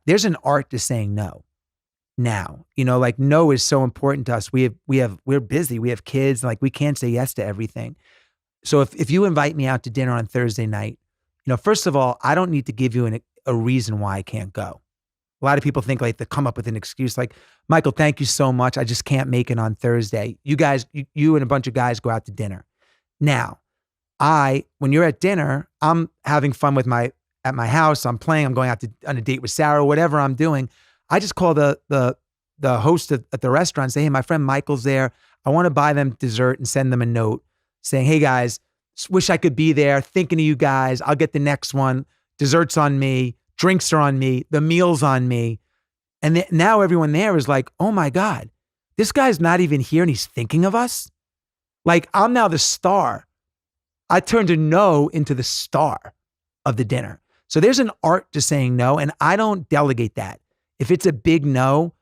there's an art to saying no now. Like no is so important to us. We're busy. We have kids. Like we can't say yes to everything. So if you invite me out to dinner on Thursday night, first of all, I don't need to give you a reason why I can't go. A lot of people think like they come up with an excuse like, Michael, thank you so much. I just can't make it on Thursday. You guys, you and a bunch of guys go out to dinner. Now, when you're at dinner, I'm having fun at my house. I'm playing, I'm going out on a date with Sarah, whatever I'm doing. I just call the host at the restaurant and say, hey, my friend Michael's there. I want to buy them dessert and send them a note saying, hey guys, wish I could be there. Thinking of you guys. I'll get the next one. Dessert's on me. Drinks are on me. The meal's on me. And now everyone there is like, oh my God, this guy's not even here and he's thinking of us. Like I'm now the star. I turned a no into the star of the dinner. So there's an art to saying no, and I don't delegate that. If it's a big no,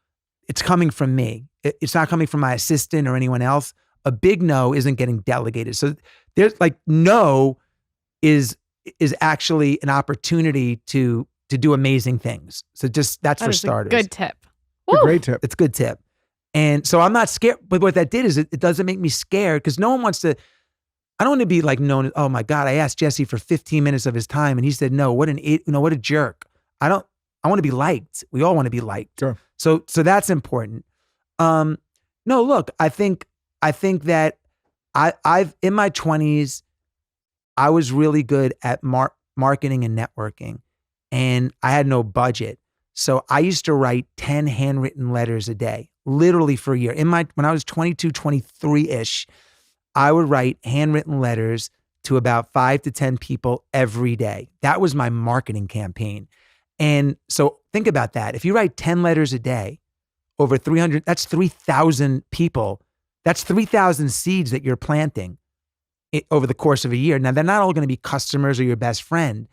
it's coming from me. It's not coming from my assistant or anyone else. A big no isn't getting delegated. So there's like no is actually an opportunity to do amazing things. So just that's for starters. Good tip. It's a great tip. It's a good tip. And so I'm not scared. But what that did is it doesn't make me scared because no one wants to. I don't want to be like known as, oh my God, I asked Jesse for 15 minutes of his time and he said no. What a jerk. I want to be liked. We all want to be liked. Sure. So that's important. No, look, I think that I've in my 20s, I was really good at marketing and networking, and I had no budget. So I used to write 10 handwritten letters a day, literally for a year. When I was 22, 23-ish, I would write handwritten letters to about 5 to 10 people every day. That was my marketing campaign. And so think about that. If you write 10 letters a day over 300, that's 3,000 people. That's 3,000 seeds that you're planting over the course of a year. Now, they're not all going to be customers or your best friend,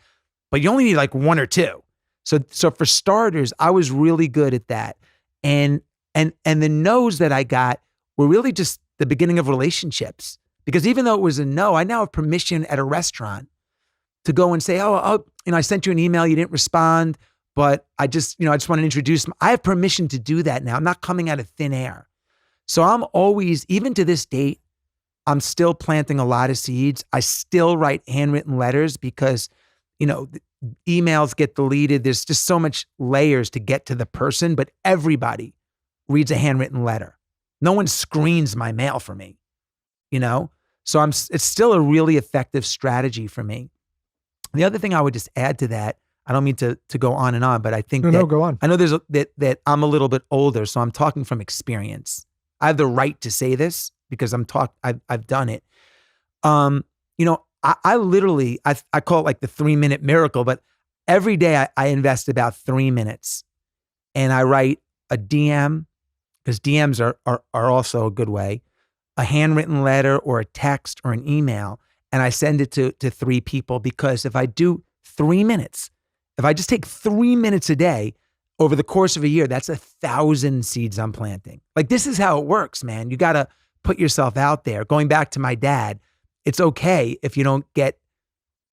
but you only need like one or two. So for starters, I was really good at that. And the no's that I got were really just the beginning of relationships. Because even though it was a no, I now have permission at a restaurant to go and say, I sent you an email, you didn't respond, but I just want to introduce. I have permission to do that now. I'm not coming out of thin air. So I'm always, even to this date, I'm still planting a lot of seeds. I still write handwritten letters because, emails get deleted. There's just so much layers to get to the person, but everybody reads a handwritten letter. No one screens my mail for me, So it's still a really effective strategy for me. The other thing I would just add to that, I don't mean to go on and on, but I think No, go on. I know that I'm a little bit older, so I'm talking from experience. I have the right to say this because I've done it. I literally call it like the 3-minute miracle, but every day I invest about 3 minutes and I write a DM, because DMs are also a good way, a handwritten letter or a text or an email, and I send it to 3 people, because if I do 3 minutes, if I just take 3 minutes a day over the course of a year, that's 1,000 seeds I'm planting. Like, this is how it works, man. You got to put yourself out there. Going back to my dad, it's okay if you don't get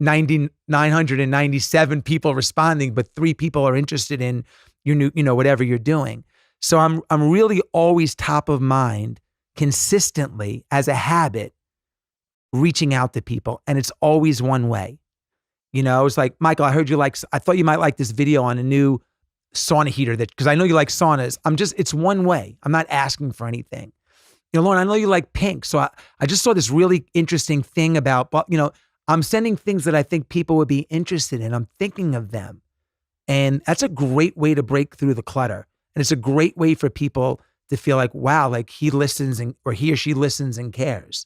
997 people responding, but 3 people are interested in your new, whatever you're doing. So I'm really always top of mind, consistently as a habit, reaching out to people. And it's always one way. It's like, Michael, I thought you might like this video on a new sauna heater because I know you like saunas. It's one way. I'm not asking for anything. Lauren, I know you like pink. So I just saw this really interesting thing about, I'm sending things that I think people would be interested in. I'm thinking of them. And that's a great way to break through the clutter. And it's a great way for people to feel like, wow, like he listens or he or she listens and cares.